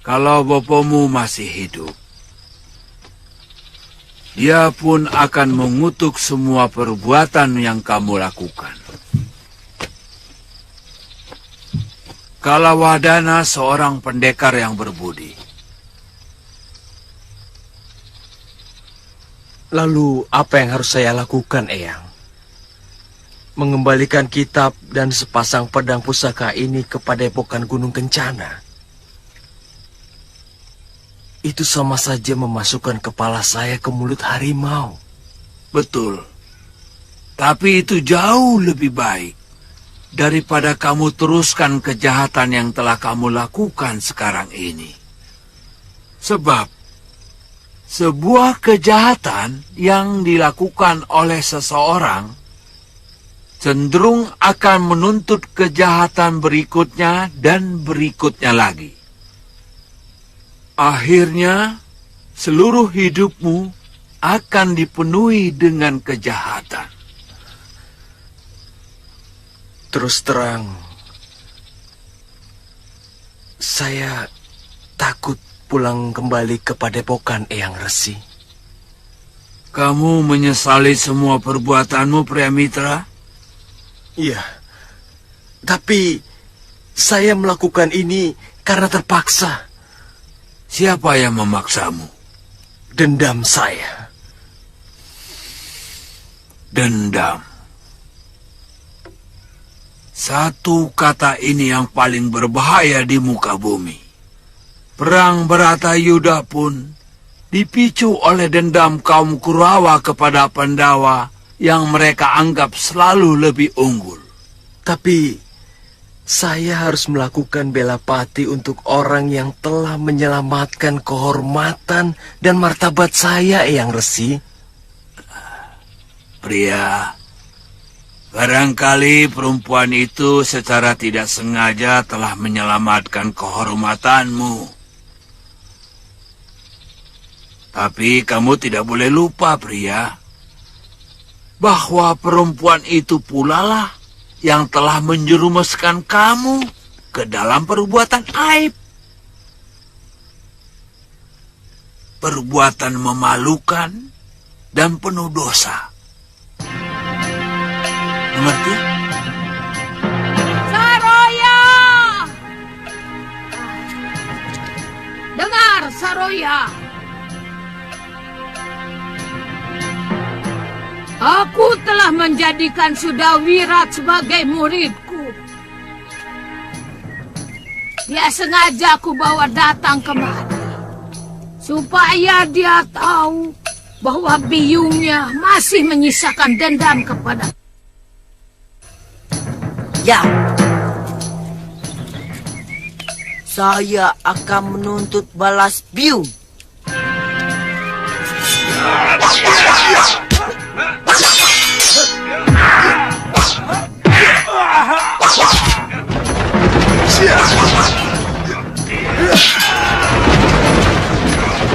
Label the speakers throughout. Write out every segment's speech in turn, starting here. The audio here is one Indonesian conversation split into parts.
Speaker 1: Kalau bopomu masih hidup, dia pun akan mengutuk semua perbuatan yang kamu lakukan. Kalawadana seorang pendekar yang berbudi.
Speaker 2: Lalu apa yang harus saya lakukan, Eyang? Mengembalikan kitab dan sepasang pedang pusaka ini ke Padepokan Gunung Kencana. Itu sama saja memasukkan kepala saya ke mulut harimau.
Speaker 1: Betul. Tapi itu jauh lebih baik daripada kamu teruskan kejahatan yang telah kamu lakukan sekarang ini. Sebab sebuah kejahatan yang dilakukan oleh seseorang cenderung akan menuntut kejahatan berikutnya dan berikutnya lagi. Akhirnya, seluruh hidupmu akan dipenuhi dengan kejahatan.
Speaker 2: Terus terang, saya takut pulang kembali ke Padepokan Eyang Resi.
Speaker 1: Kamu menyesali semua perbuatanmu, Priamitra?
Speaker 2: Iya, tapi saya melakukan ini karena terpaksa.
Speaker 1: Siapa yang memaksamu?
Speaker 2: Dendam saya.
Speaker 1: Dendam. Satu kata ini yang paling berbahaya di muka bumi. Perang Bharatayuddha pun dipicu oleh dendam kaum Kurawa kepada Pandawa yang mereka anggap selalu lebih unggul.
Speaker 2: Tapi saya harus melakukan bela pati untuk orang yang telah menyelamatkan kehormatan dan martabat saya, Eyang Resi.
Speaker 1: Pria, barangkali perempuan itu secara tidak sengaja telah menyelamatkan kehormatanmu. Tapi kamu tidak boleh lupa, pria, bahwa perempuan itu pula lah yang telah menjerumuskan kamu ke dalam perbuatan aib. Perbuatan memalukan dan penuh dosa. Mengerti?
Speaker 3: Saroya! Dengar, Saroya! Aku telah menjadikan Sudawirat sebagai muridku. Dia sengaja aku bawa datang kemari, supaya dia tahu bahwa biungnya masih menyisakan dendam kepada.
Speaker 4: Ya, saya akan menuntut balas biung.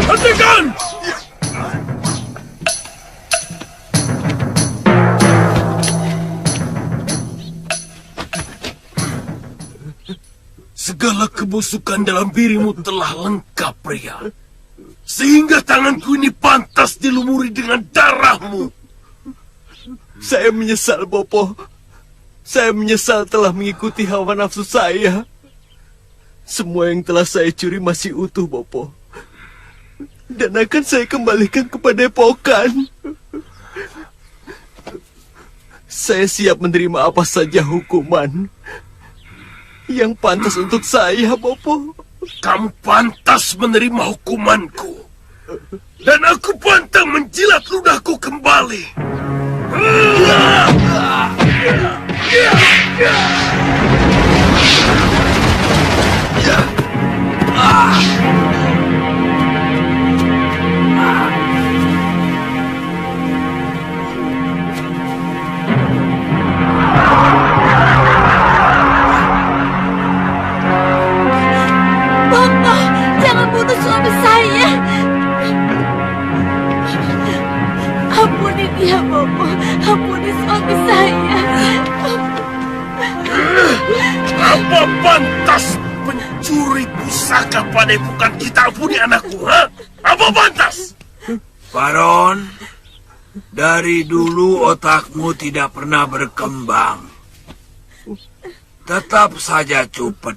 Speaker 1: Hentikan!
Speaker 5: Segala kebusukan dalam dirimu telah lengkap, pria. Sehingga tanganku ini pantas dilumuri dengan darahmu.
Speaker 2: Saya menyesal, Bopo. Saya menyesal telah mengikuti hawa nafsu saya. Semua yang telah saya curi masih utuh, Bopo. Dan akan saya kembalikan kepada Padepokan. Saya siap menerima apa saja hukuman yang pantas untuk saya, Bopo.
Speaker 5: Kamu pantas menerima hukumanku. Dan aku pantang menjilat ludahku kembali.
Speaker 6: Bopo, jangan bunuh suami saya. Ampuni dia, Bopo. Ampuni suami saya.
Speaker 5: Apa pantas pencuri pusaka padepokan kita ampuni anakku, ha? Apa pantas?
Speaker 1: Baron, dari dulu otakmu tidak pernah berkembang. Tetap saja cupet.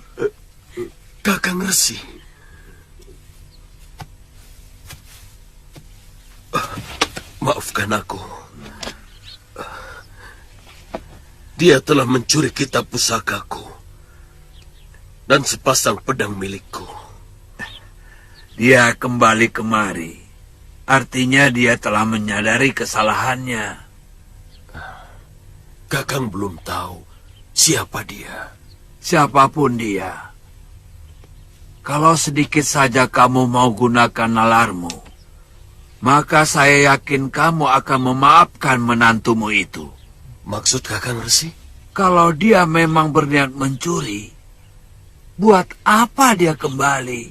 Speaker 5: Kakang Resi. Maafkan aku. Dia telah mencuri kitab pusakaku dan sepasang pedang milikku.
Speaker 1: Dia kembali kemari. Artinya dia telah menyadari kesalahannya.
Speaker 5: Kakang belum tahu siapa dia.
Speaker 1: Siapapun dia. Kalau sedikit saja kamu mau gunakan nalarmu, maka saya yakin kamu akan memaafkan menantumu itu.
Speaker 5: Maksud Kakang Resi?
Speaker 1: Kalau dia memang berniat mencuri, buat apa dia kembali?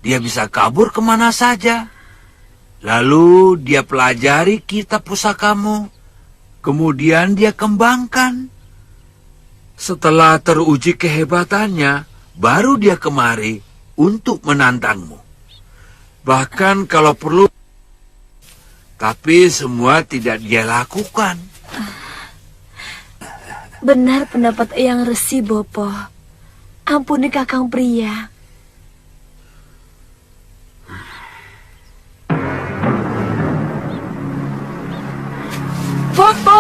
Speaker 1: Dia bisa kabur kemana saja. Lalu dia pelajari kitab pusakamu, kemudian dia kembangkan. Setelah teruji kehebatannya, baru dia kemari untuk menantangmu. Bahkan kalau perlu, tapi semua tidak dia lakukan.
Speaker 6: Benar pendapat Eyang Resi, Bopo. Ampuni Kakang Pria. Bopo!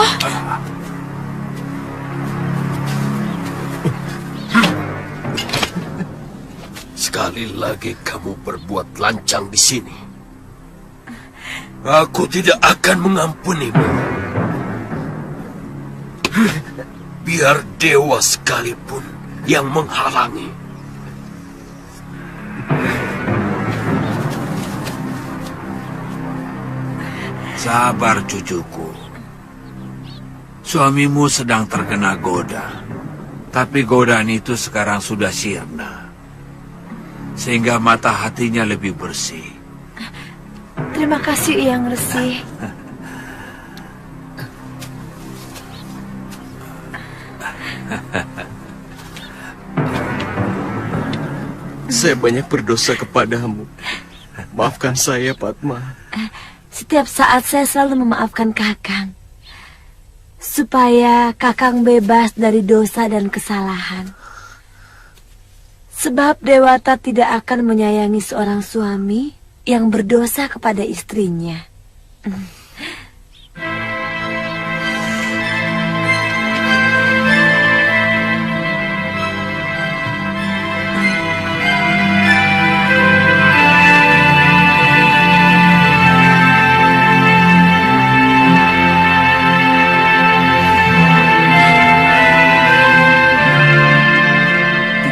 Speaker 5: Sekali lagi kamu berbuat lancang di sini. Aku tidak akan mengampunimu. Biar dewa sekalipun yang menghalangi.
Speaker 1: Sabar cucuku. Suamimu sedang terkena goda. Tapi godaan itu sekarang sudah sirna. Sehingga mata hatinya lebih bersih.
Speaker 6: Terima kasih, Eyang Resi.
Speaker 2: Saya banyak berdosa kepadamu. Maafkan saya, Padma.
Speaker 6: Setiap saat saya selalu memaafkan Kakang. Supaya Kakang bebas dari dosa dan kesalahan. Sebab Dewata tidak akan menyayangi seorang suami yang berdosa kepada istrinya.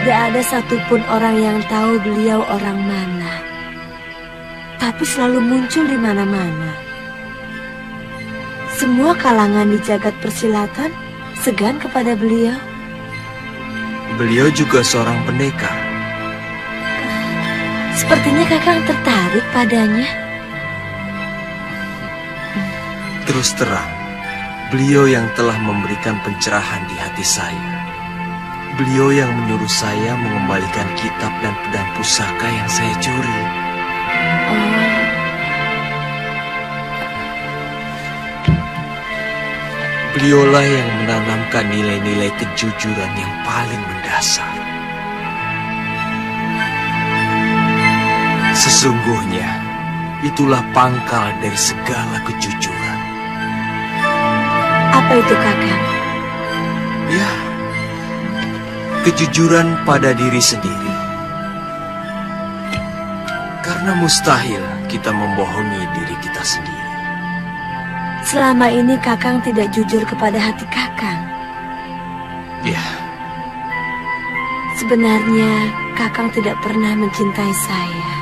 Speaker 6: Tidak ada satupun orang yang tahu beliau orang mana. Tapi selalu muncul di mana-mana. Semua kalangan di jagat persilatan segan kepada beliau.
Speaker 2: Beliau juga seorang pendekar.
Speaker 6: Sepertinya Kakang tertarik padanya.
Speaker 2: Terus terang, beliau yang telah memberikan pencerahan di hati saya. Beliau yang menyuruh saya mengembalikan kitab dan pedang pusaka yang saya curi. Beliaulah yang menanamkan nilai-nilai kejujuran yang paling mendasar. Sesungguhnya, itulah pangkal dari segala kejujuran.
Speaker 6: Apa Apa itu, Kakang?
Speaker 2: Ya, kejujuran pada diri sendiri. Karena mustahil kita membohongi diri kita sendiri.
Speaker 6: Selama ini Kakang tidak jujur kepada hati Kakang.
Speaker 2: Ya,
Speaker 6: Sebenarnya Kakang tidak pernah mencintai saya.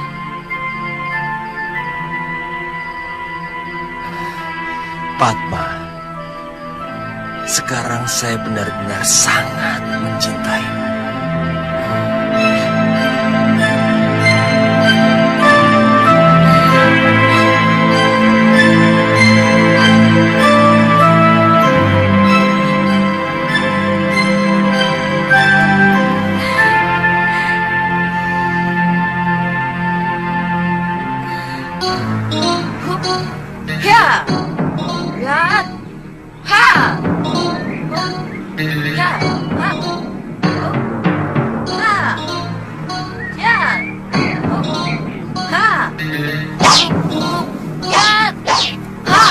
Speaker 2: Padma, sekarang saya benar-benar sangat mencintaimu.
Speaker 4: Ya. Ya. Ha. Ya. Ha. Ha. Ya. Ha. Ya. Ha.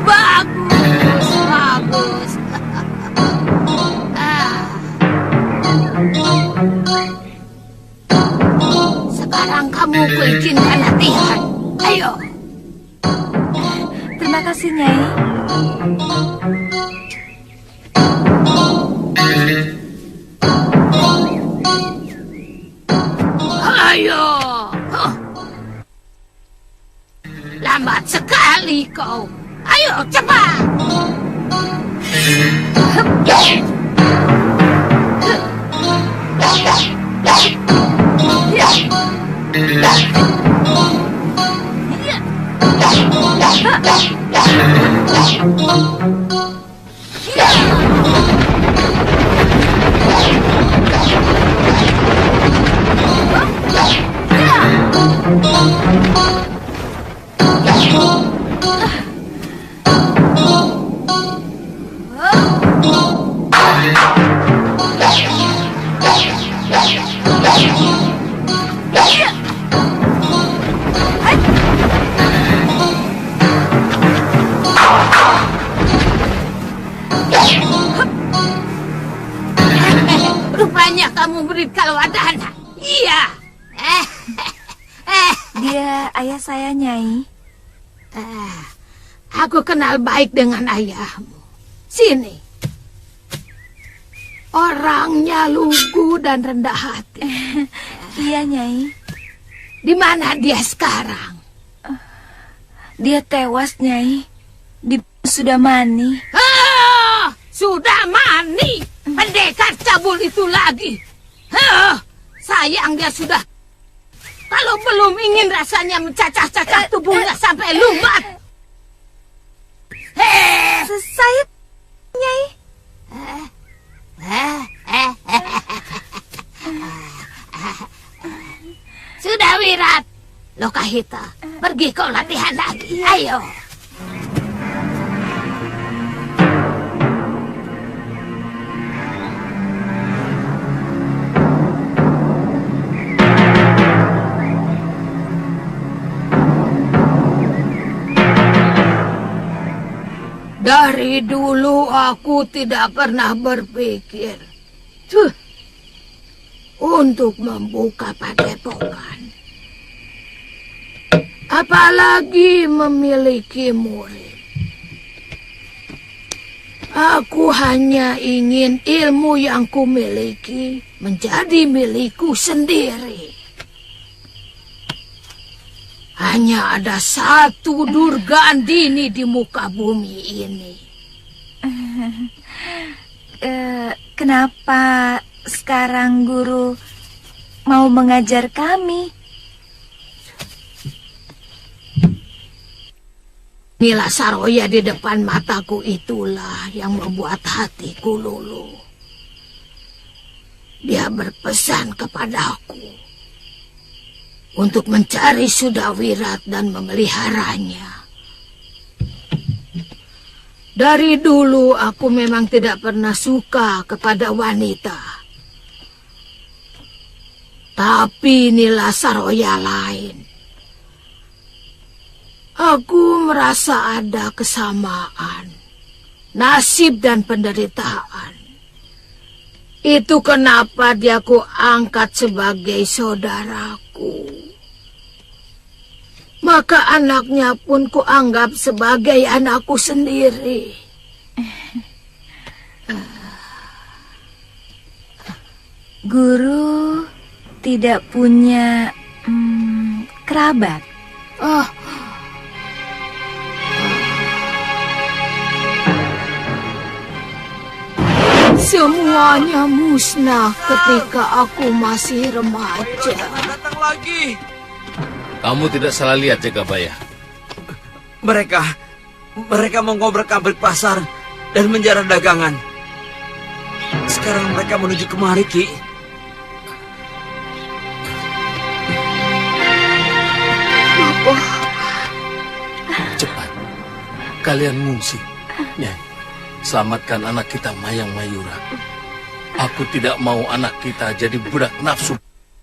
Speaker 3: Bagus, bagus. Sekarang kamu kuizinkan latihan. Ayo.
Speaker 6: Terima kasih, Nyai.
Speaker 3: Ayo. Huh. Lambat sekali kau. Ayo, cepat. Rupanya kamu beri kalwadana. Iya.
Speaker 6: Dia ayah saya, Nyai.
Speaker 3: Aku kenal baik dengan ayahmu. Sini. Orangnya lugu dan rendah hati.
Speaker 6: Iya, Nyai.
Speaker 3: Di mana dia sekarang?
Speaker 6: Dia tewas, Nyai. Di Sudamani.
Speaker 3: Sudah mani. Pendekar cabul itu lagi. Sayang dia sudah. Kalau belum ingin rasanya mencacah-cacah tubuhnya sampai lumat.
Speaker 6: Saya, Nyai.
Speaker 3: Sudah, Wirat. Lokahita, pergi kau latihan lagi. Ayo. Dari dulu aku tidak pernah berpikir untuk membuka padepokan. Apalagi memiliki murid. Aku hanya ingin ilmu yang kumiliki menjadi milikku sendiri. Hanya ada satu Durga Andini di muka bumi ini.
Speaker 6: Kenapa sekarang guru mau mengajar kami?
Speaker 3: Nila Saroya di depan mataku itulah yang membuat hatiku luluh. Dia berpesan kepadaku untuk mencari Sudawirat dan memeliharanya. Dari dulu aku memang tidak pernah suka kepada wanita. Tapi Nila Saroya lain. Aku merasa ada kesamaan, nasib dan penderitaan. Itu kenapa dia ku angkat sebagai saudaraku. Maka anaknya pun ku anggap sebagai anakku sendiri.
Speaker 6: Guru tidak punya kerabat.
Speaker 3: Semuanya musnah ketika aku masih remaja.
Speaker 2: Datang lagi.
Speaker 5: Kamu tidak salah lihat, Jagabaya.
Speaker 2: Mereka mengobrak-abrik pasar dan menjarah dagangan. Sekarang mereka menuju kemari, Ki.
Speaker 5: Cepat, kalian mengungsi. Nyai, selamatkan anak kita Mayang Mayura. Aku tidak mau anak kita jadi budak nafsu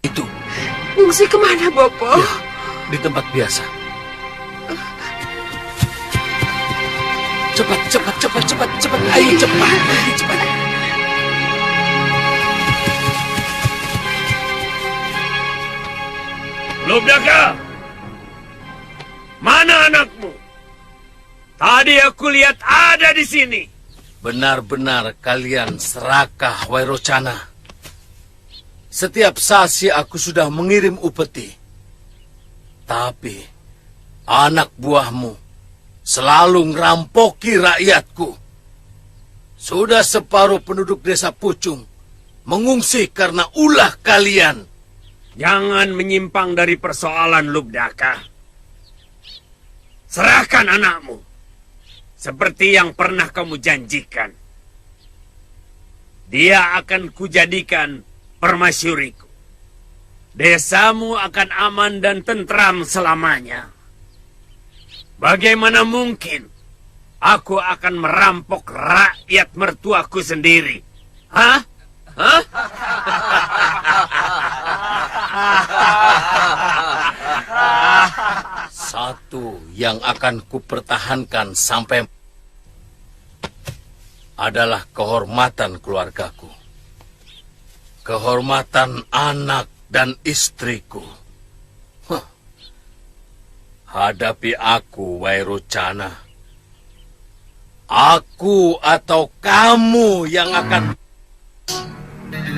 Speaker 5: itu.
Speaker 4: Mengungsi kemana, Bopo?
Speaker 5: Ya, di tempat biasa. Cepat. Ayo cepat.
Speaker 1: Lubdaka, mana anakmu? Tadi aku lihat ada di sini.
Speaker 5: Benar-benar kalian serakah, Wairocana. Setiap sasi aku sudah mengirim upeti. Tapi anak buahmu selalu ngerampoki rakyatku. Sudah separuh penduduk desa Pucung mengungsi karena ulah kalian.
Speaker 1: Jangan menyimpang dari persoalan, Lubdaka. Serahkan anakmu, seperti yang pernah kamu janjikan. Dia akan kujadikan permasyuriku. Desamu akan aman dan tentram selamanya. Bagaimana mungkin aku akan merampok rakyat mertuaku sendiri? Hah?
Speaker 5: Satu yang akan kupertahankan sampai adalah kehormatan keluargaku. Kehormatan anak dan istriku. Hadapi aku, Wairocana. Aku atau kamu yang akan...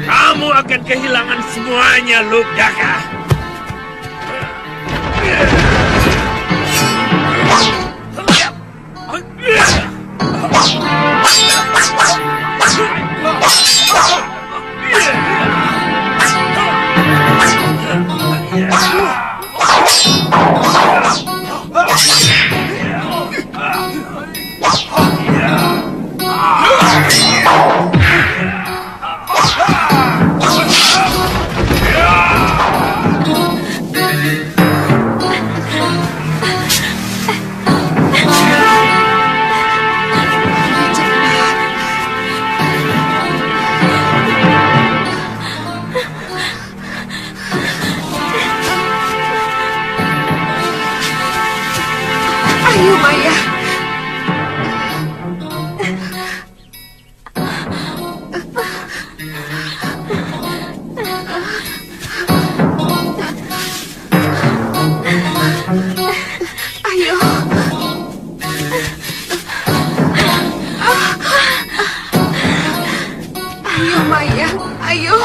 Speaker 1: Kamu akan kehilangan semuanya, Lubdaka.
Speaker 4: Ayo, Maya. Ayo. Ayo, Maya. Ayo.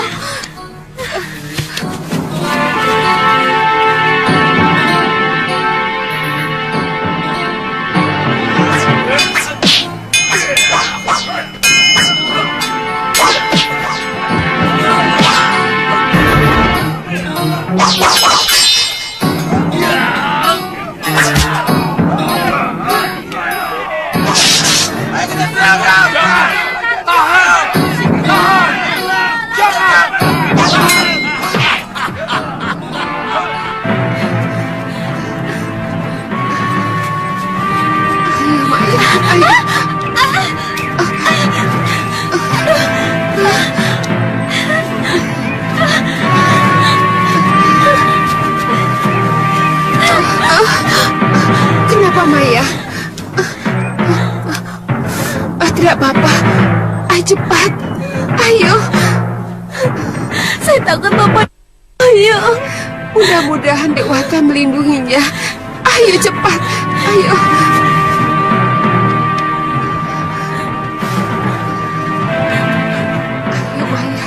Speaker 4: Kenapa Maya? Tidak apa-apa. Ayo cepat. Ayo.
Speaker 6: Saya takut Bapak. Ayo.
Speaker 4: Mudah-mudahan Dewata melindunginya. Ayo cepat. Ayo. Ayo Maya.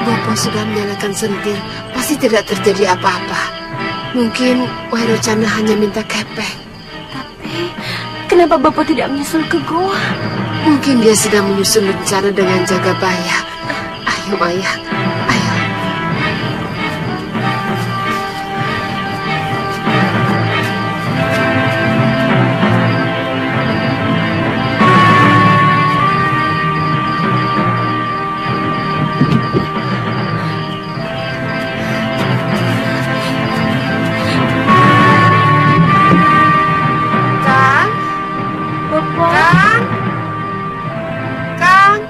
Speaker 4: Bopo sudah menyalakan sentir. Pasti tidak terjadi apa-apa. Mungkin Wairocana hanya minta kepeng.
Speaker 6: Tapi kenapa Bapak tidak menyusul ke gua?
Speaker 4: Mungkin dia sedang menyusun rencana dengan jaga Baya. Ayo Maya. Ayo. Kang,
Speaker 6: Bapak.
Speaker 4: Kang, Kang.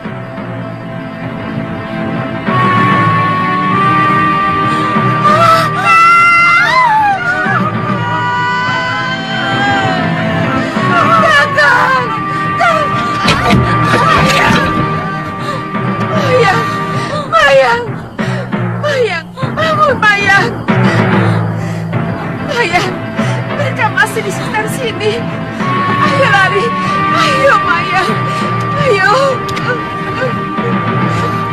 Speaker 4: Mayang, Mayang, Mayang, bangun Mayang. Mayang, mereka masih di sekitar sini. Ayo lari, ayo Mayang, ayo.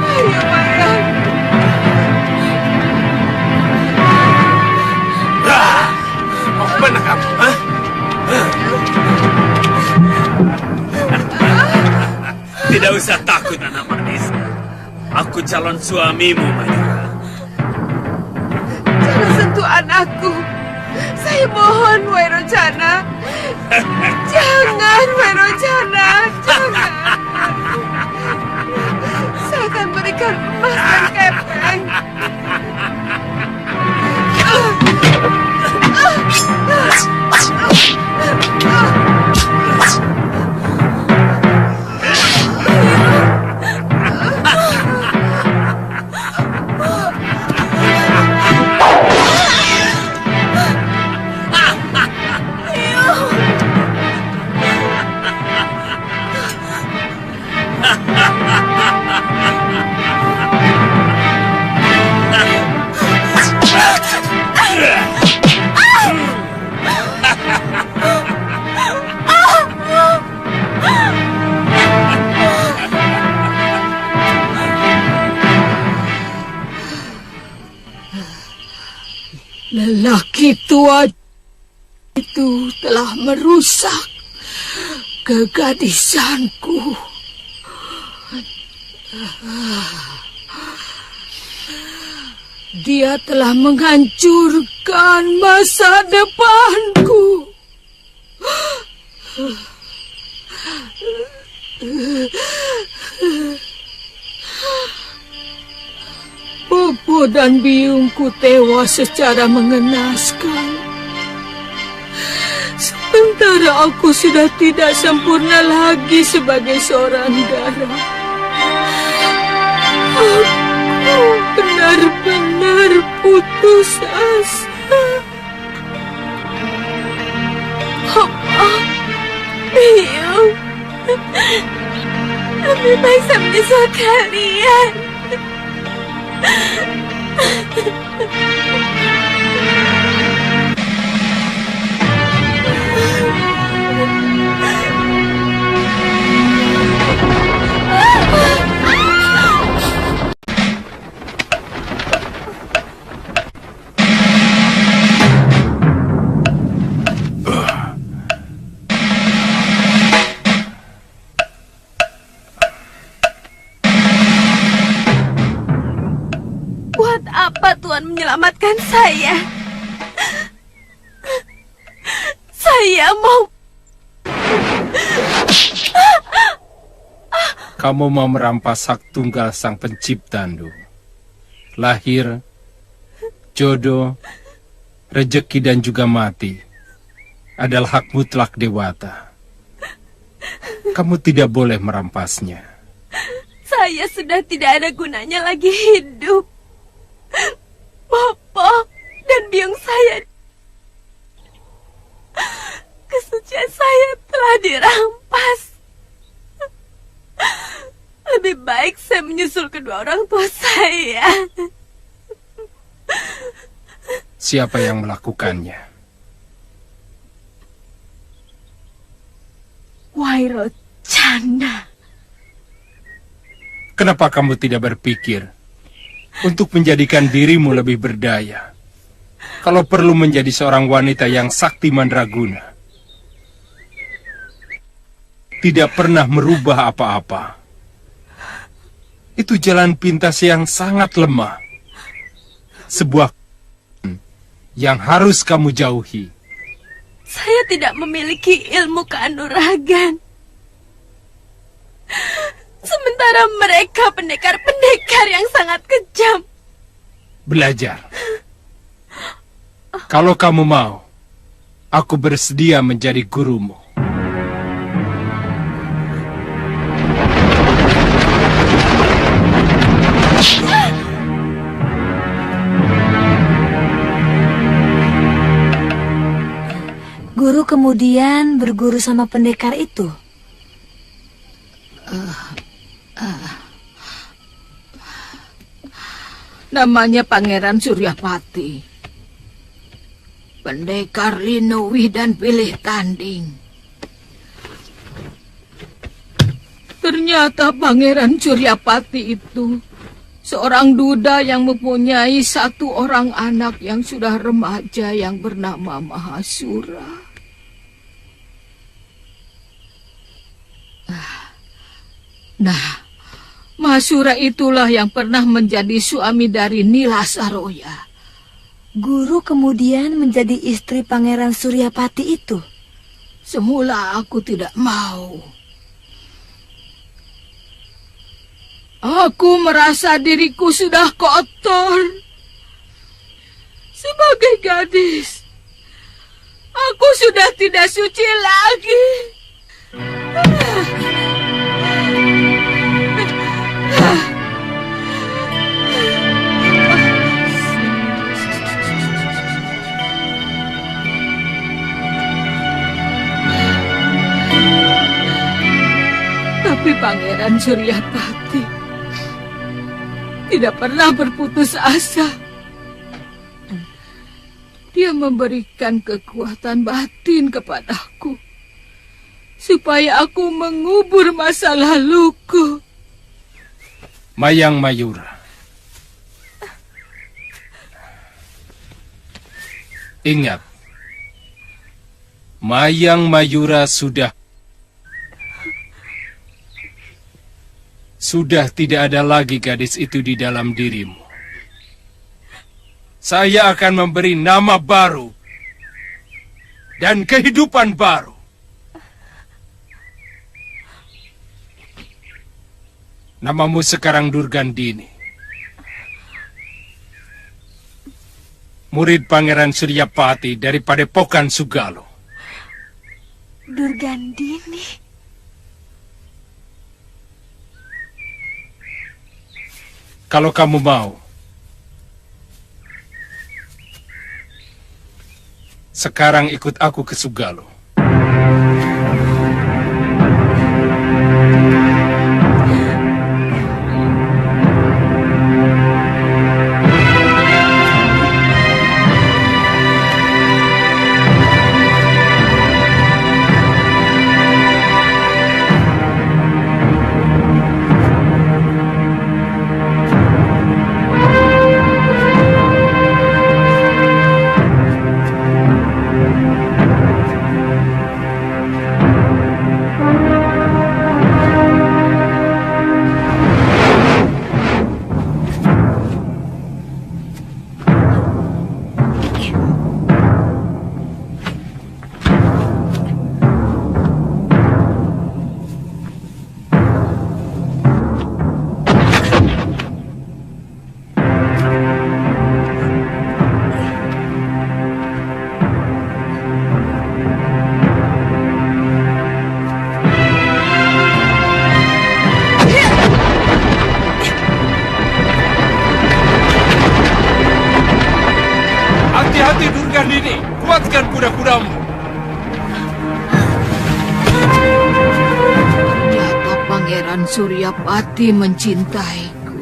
Speaker 4: Ayo Mayang.
Speaker 5: Mau kemana kamu? Hah? Tidak usah takut, anak manis. Aku calon suamimu, Mayura.
Speaker 4: Jangan sentuh anakku. Saya mohon, Wairocana. Jangan, Wairocana. Jangan. Saya akan berikan emas dan kepeng.
Speaker 3: Lelaki tua itu telah merusak kegadisanku. Dia telah menghancurkan masa depanku. Bobo dan biungku tewas secara mengenaskan. Sementara aku sudah tidak sempurna lagi sebagai seorang darah. Aku benar-benar putus asa.
Speaker 6: Papa, Biung, lebih baik saya menyesal kalian. Buat apa Tuhan menyelamatkan saya? Saya mau...
Speaker 7: Kamu mau merampas hak tunggal sang pencipta, Ndu. Lahir, jodoh, rejeki dan juga mati adalah hak mutlak Dewata. Kamu tidak boleh merampasnya.
Speaker 6: Saya sudah tidak ada gunanya lagi hidup. Bopo dan biung saya, kesucian saya telah dirampas. Lebih baik saya menyusul kedua orang tua saya.
Speaker 7: Siapa yang melakukannya?
Speaker 6: Wairo Cana.
Speaker 7: Kenapa kamu tidak berpikir untuk menjadikan dirimu lebih berdaya? Kalau perlu menjadi seorang wanita yang sakti mandraguna. Tidak pernah merubah apa-apa. Itu jalan pintas yang sangat lemah. Sebuah yang harus kamu jauhi.
Speaker 6: Saya tidak memiliki ilmu kanuragan. Sementara mereka pendekar-pendekar yang sangat kejam.
Speaker 7: Belajar. Kalau kamu mau, aku bersedia menjadi gurumu.
Speaker 6: Guru kemudian berguru sama pendekar itu.
Speaker 3: Namanya Pangeran Suryapati. Pendekar Linuwih dan pilih tanding. Ternyata Pangeran Suryapati itu seorang duda yang mempunyai satu orang anak yang sudah remaja yang bernama Mahasura. Nah, Mahasura itulah yang pernah menjadi suami dari Nila Saroya.
Speaker 6: Guru kemudian menjadi istri Pangeran Suryapati itu.
Speaker 3: Semula aku tidak mau. Aku merasa diriku sudah kotor. Sebagai gadis, aku sudah tidak suci lagi. Tapi Pangeran Suryapati tidak pernah berputus asa. Dia memberikan kekuatan batin kepadaku supaya aku mengubur masa laluku.
Speaker 7: Mayang Mayura. Ingat, Mayang Mayura sudah tidak ada lagi gadis itu di dalam dirimu. Saya akan memberi nama baru dan kehidupan baru. Namamu sekarang Durgandini. Murid Pangeran Suryapati dari Padepokan Sugalo.
Speaker 6: Durgandini.
Speaker 7: Kalau kamu mau, sekarang ikut aku ke Sugalo. Durgandini, kuatkan kuda-kudamu.
Speaker 3: Ternyata Pangeran Suryapati mencintaiku.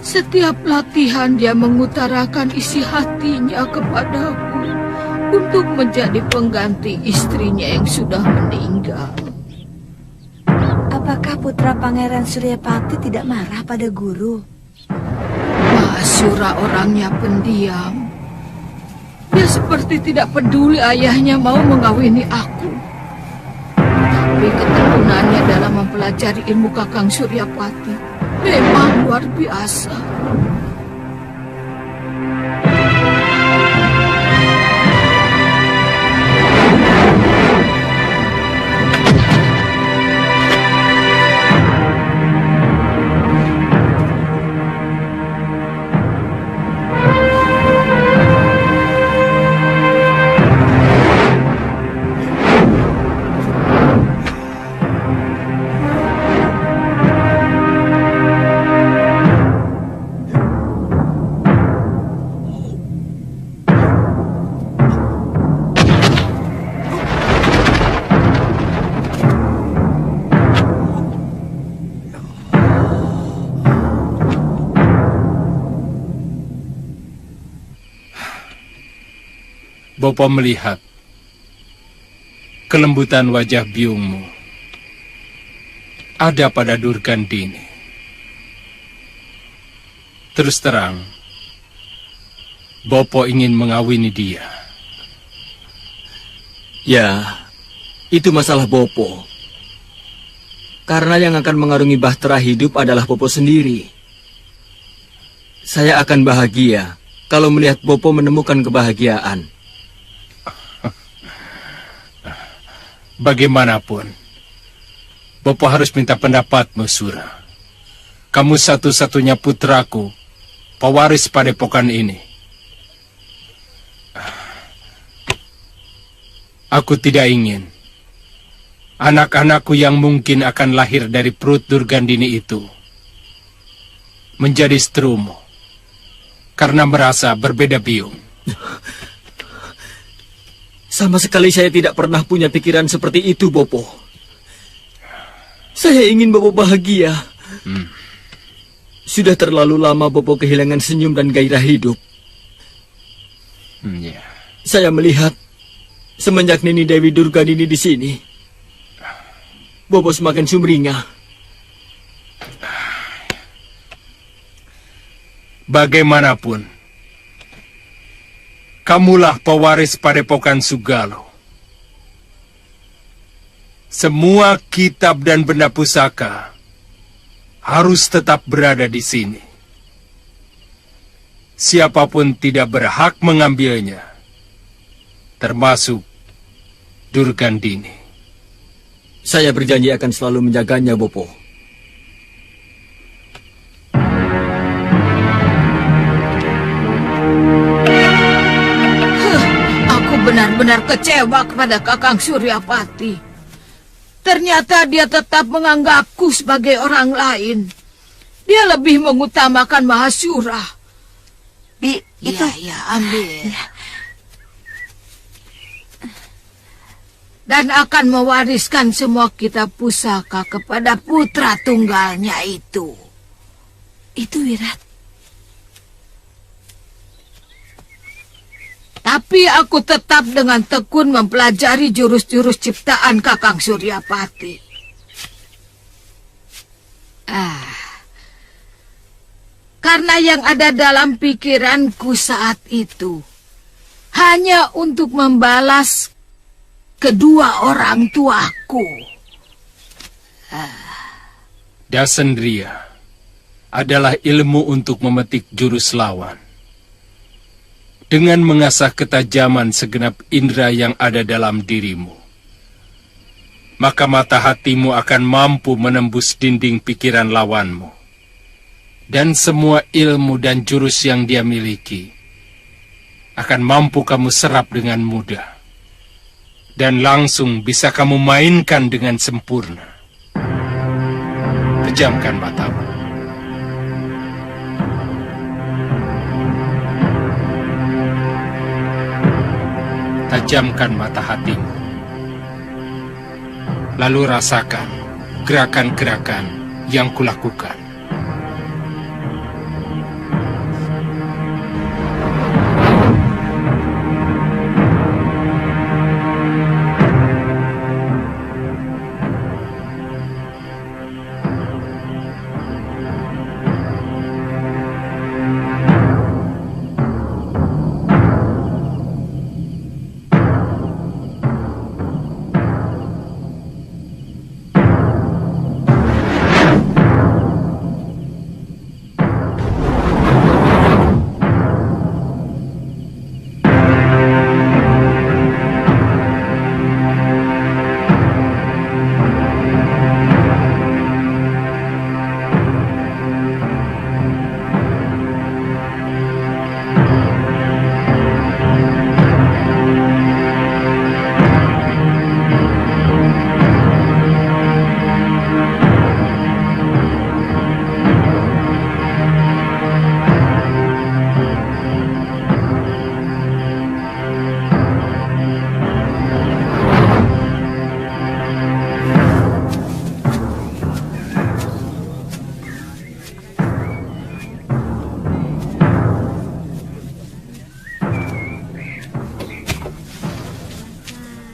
Speaker 3: Setiap latihan dia mengutarakan isi hatinya kepadaku untuk menjadi pengganti istrinya yang sudah meninggal.
Speaker 6: Apakah putra Pangeran Suryapati tidak marah pada guru?
Speaker 3: Mahasura orangnya pendiam. Dia seperti tidak peduli ayahnya mau mengawini aku. Tapi ketekunannya dalam mempelajari ilmu Kakang Suryapati memang luar biasa.
Speaker 7: Bopo melihat kelembutan wajah biungmu ada pada Durgandini. Terus terang, Bopo ingin mengawini dia.
Speaker 2: Ya, itu masalah Bopo. Karena yang akan mengarungi bahtera hidup adalah Bopo sendiri. Saya akan bahagia kalau melihat Bopo menemukan kebahagiaan.
Speaker 7: Bagaimanapun, Bopo harus minta pendapatmu, Sura. Kamu satu-satunya putraku, pewaris padepokan ini. Aku tidak ingin anak-anakku yang mungkin akan lahir dari perut Durgandini itu menjadi strumo karena merasa berbeda biung.
Speaker 2: Sama sekali saya tidak pernah punya pikiran seperti itu, Bopo. Saya ingin Bopo bahagia. Sudah terlalu lama Bopo kehilangan senyum dan gairah hidup. Saya melihat semenjak Nini Dewi Durgandini di sini, Bopo semakin sumringah.
Speaker 7: Bagaimanapun, kamulah pewaris padepokan Sugalo. Semua kitab dan benda pusaka harus tetap berada di sini. Siapapun tidak berhak mengambilnya, termasuk Durgandini.
Speaker 2: Saya berjanji akan selalu menjaganya, Bopo.
Speaker 3: Benar-benar kecewa kepada Kakang Suryapati. Ternyata dia tetap menganggapku sebagai orang lain. Dia lebih mengutamakan Mahasura.
Speaker 6: Itu...
Speaker 3: Ya, ambil. Dan akan mewariskan semua kitab pusaka kepada putra tunggalnya itu.
Speaker 6: Itu Wirat.
Speaker 3: Tapi aku tetap dengan tekun mempelajari jurus-jurus ciptaan Kakang Suryapati. Karena yang ada dalam pikiranku saat itu hanya untuk membalas kedua orang tuaku.
Speaker 7: Dasendriya adalah ilmu untuk memetik jurus lawan. Dengan mengasah ketajaman segenap indera yang ada dalam dirimu, maka mata hatimu akan mampu menembus dinding pikiran lawanmu. Dan semua ilmu dan jurus yang dia miliki akan mampu kamu serap dengan mudah. Dan langsung bisa kamu mainkan dengan sempurna. Pejamkan matamu. tajamkan mata hatimu. Lalu rasakan gerakan-gerakan yang kulakukan.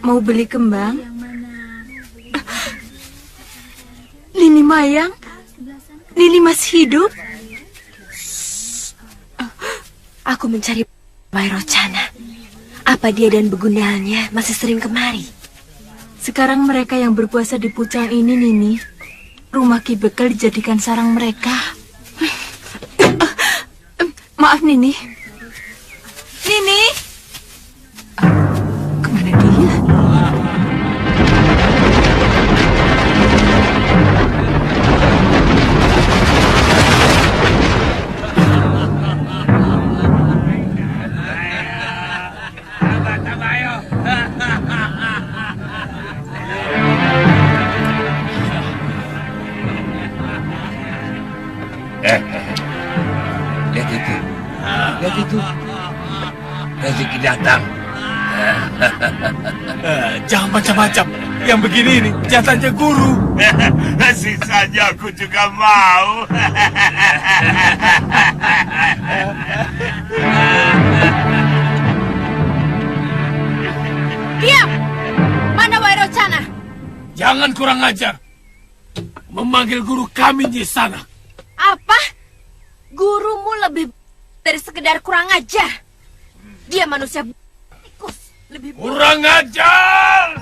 Speaker 6: Mau beli kembang? Lini Mayang? Lini masih hidup? Aku mencari Wairocana. Apa dia dan begundalnya masih sering kemari? Sekarang mereka yang berpuasa di Pucang ini, Nini. Rumah Ki Bekel dijadikan sarang mereka. Maaf, Nini. Nini! Kemana dia?
Speaker 1: Lihat itu. Lihat itu. Rezeki datang.
Speaker 2: Jangan macam-macam. Yang begini ini jatahnya guru.
Speaker 1: Sisanya aku juga mau.
Speaker 6: Diam! Mana Wairocana?
Speaker 5: Jangan kurang ajar. Memanggil guru kami Nyisana.
Speaker 6: Apa? Gurumu lebih dari sekedar kurang ajar. Dia manusia tikus. Lebih
Speaker 5: Kurang ajar!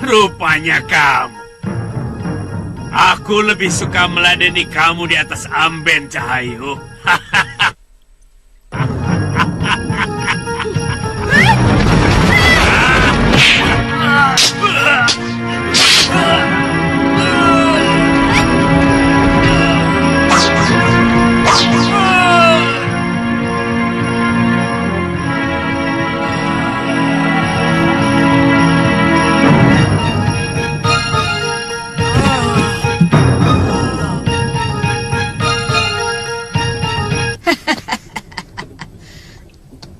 Speaker 1: Rupanya kamu. Aku lebih suka meladeni kamu di atas Amben, Cahayu.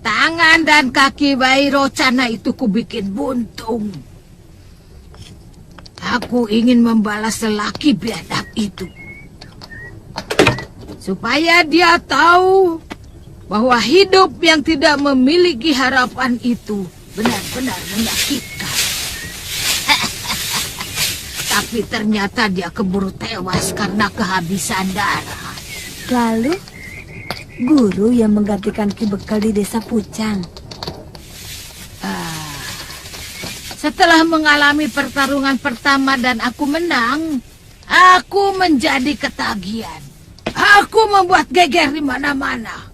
Speaker 3: Tangan dan kaki Wairocana itu kubikin buntung. Aku ingin membalas lelaki biadab itu. Supaya dia tahu bahwa hidup yang tidak memiliki harapan itu benar-benar menyakitkan. Tapi ternyata dia keburu tewas karena kehabisan darah.
Speaker 6: Lalu, guru yang menggantikan Ki Bekal di desa Pucang.
Speaker 3: Setelah mengalami pertarungan pertama dan aku menang, aku menjadi ketagihan. Aku membuat geger di mana-mana.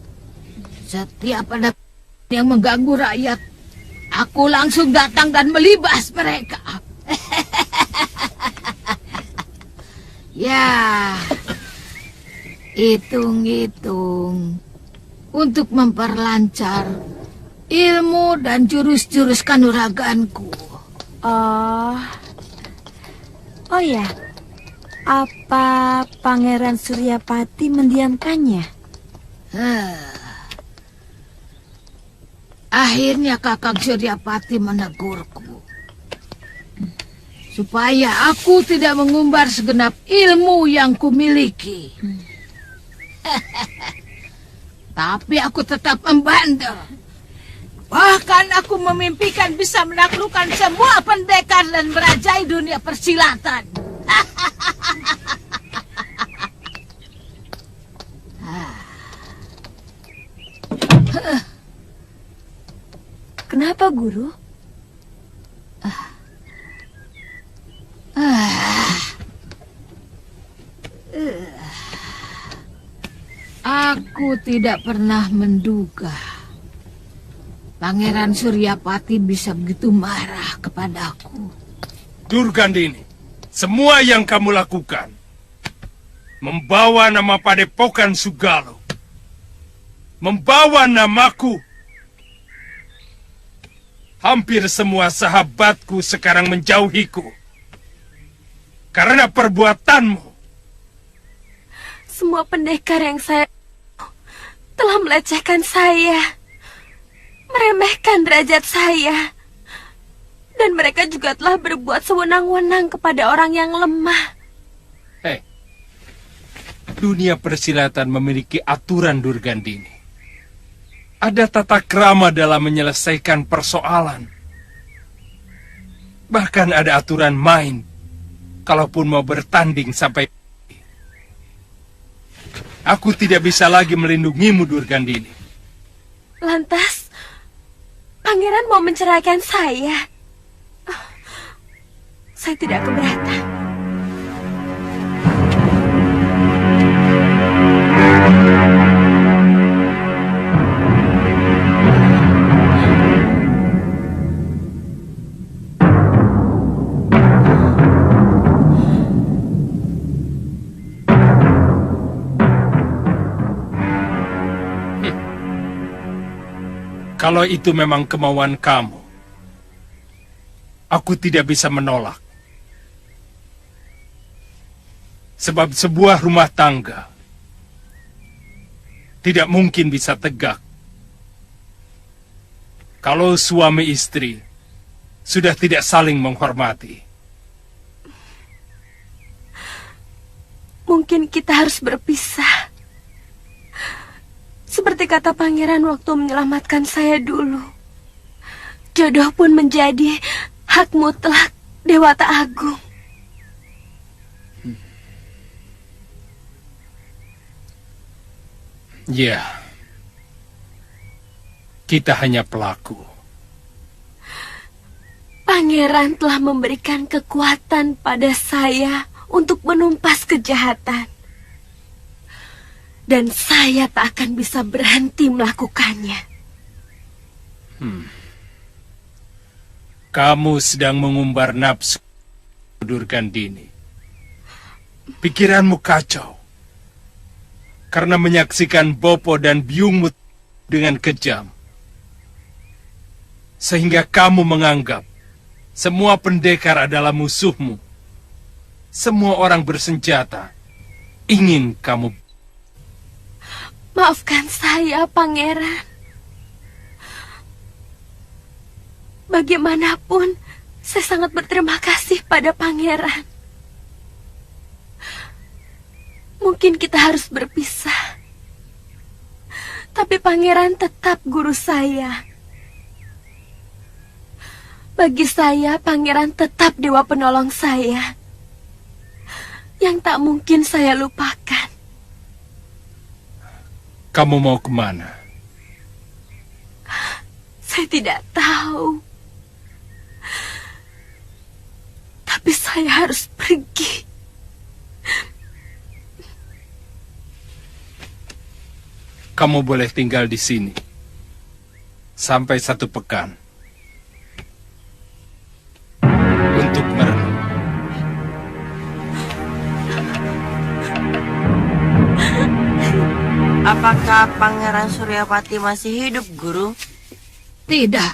Speaker 3: Setiap ada yang mengganggu rakyat, aku langsung datang dan melibas mereka. Ya, hitung-hitung untuk memperlancar ilmu dan jurus-jurus kanuraganku.
Speaker 6: Oh ya, apa Pangeran Suryapati mendiamkannya?
Speaker 3: Akhirnya Kakang Suryapati menegurku supaya aku tidak mengumbar segenap ilmu yang kumiliki. Tapi aku tetap membandel. Bahkan aku memimpikan bisa menaklukkan semua pendekar dan merajai dunia persilatan.
Speaker 6: Kenapa, Guru?
Speaker 3: Aku tidak pernah menduga Pangeran Suryapati bisa begitu marah kepadaku.
Speaker 7: Durgandini, semua yang kamu lakukan membawa nama Padepokan Sugalo, membawa namaku. Hampir semua sahabatku sekarang menjauhiku karena perbuatanmu.
Speaker 6: Semua pendekar yang saya telah melecehkan saya, meremehkan derajat saya, dan mereka juga telah berbuat sewenang-wenang kepada orang yang lemah.
Speaker 7: Dunia persilatan memiliki aturan, Durgandini. Ada tata krama dalam menyelesaikan persoalan. Bahkan ada aturan main, kalaupun mau bertanding sampai... Aku tidak bisa lagi melindungimu, Durgandini.
Speaker 6: Lantas, Pangeran mau menceraikan saya? Saya tidak keberatan.
Speaker 7: Kalau itu memang kemauan kamu, aku tidak bisa menolak. Sebab sebuah rumah tangga tidak mungkin bisa tegak kalau suami istri sudah tidak saling menghormati.
Speaker 6: Mungkin kita harus berpisah. Seperti kata Pangeran waktu menyelamatkan saya dulu. Jodoh pun menjadi hak mutlak Dewata Agung.
Speaker 7: Ya, kita hanya pelaku.
Speaker 6: Pangeran telah memberikan kekuatan pada saya untuk menumpas kejahatan. Dan saya tak akan bisa berhenti melakukannya.
Speaker 7: Kamu sedang mengumbar nafsu, Durgandini. Pikiranmu kacau karena menyaksikan Bopo dan biungmu dengan kejam. Sehingga kamu menganggap semua pendekar adalah musuhmu. Semua orang bersenjata ingin kamu.
Speaker 6: Maafkan saya, Pangeran. Bagaimanapun, Saya sangat berterima kasih pada pangeran. Mungkin kita harus berpisah, tapi pangeran tetap guru saya. Bagi saya, pangeran tetap dewa penolong saya, yang tak mungkin saya lupakan.
Speaker 7: Kamu mau kemana?
Speaker 6: Saya tidak tahu. Tapi saya harus pergi.
Speaker 7: Kamu boleh tinggal di sini sampai 1 pekan untuk merenung.
Speaker 8: Apakah Pangeran Suryapati masih hidup, Guru?
Speaker 3: Tidak.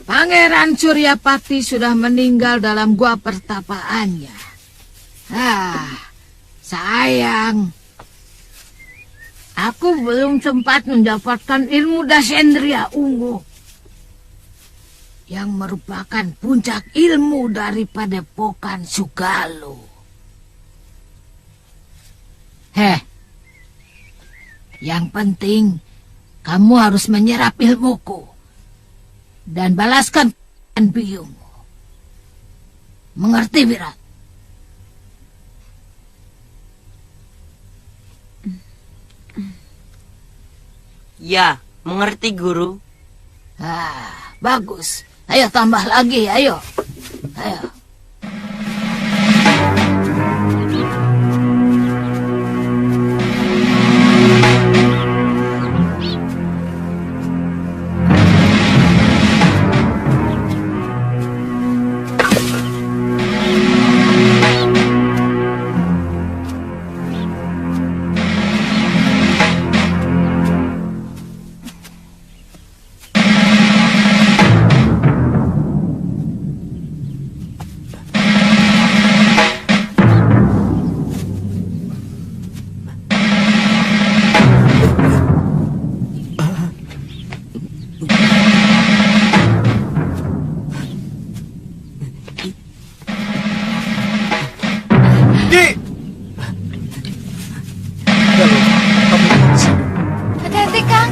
Speaker 3: Pangeran Suryapati sudah meninggal dalam gua pertapaannya. Sayang. Aku belum sempat mendapatkan ilmu Dasendria Ungu, yang merupakan puncak ilmu dari Padepokan Sugalu. Yang penting, kamu harus menyerap ilmuku dan balaskan biungmu. Mengerti, Wirat?
Speaker 8: Ya, mengerti, Guru.
Speaker 3: Bagus. Ayo tambah lagi, ayo. Ayo.
Speaker 6: Hati-hati, Kang.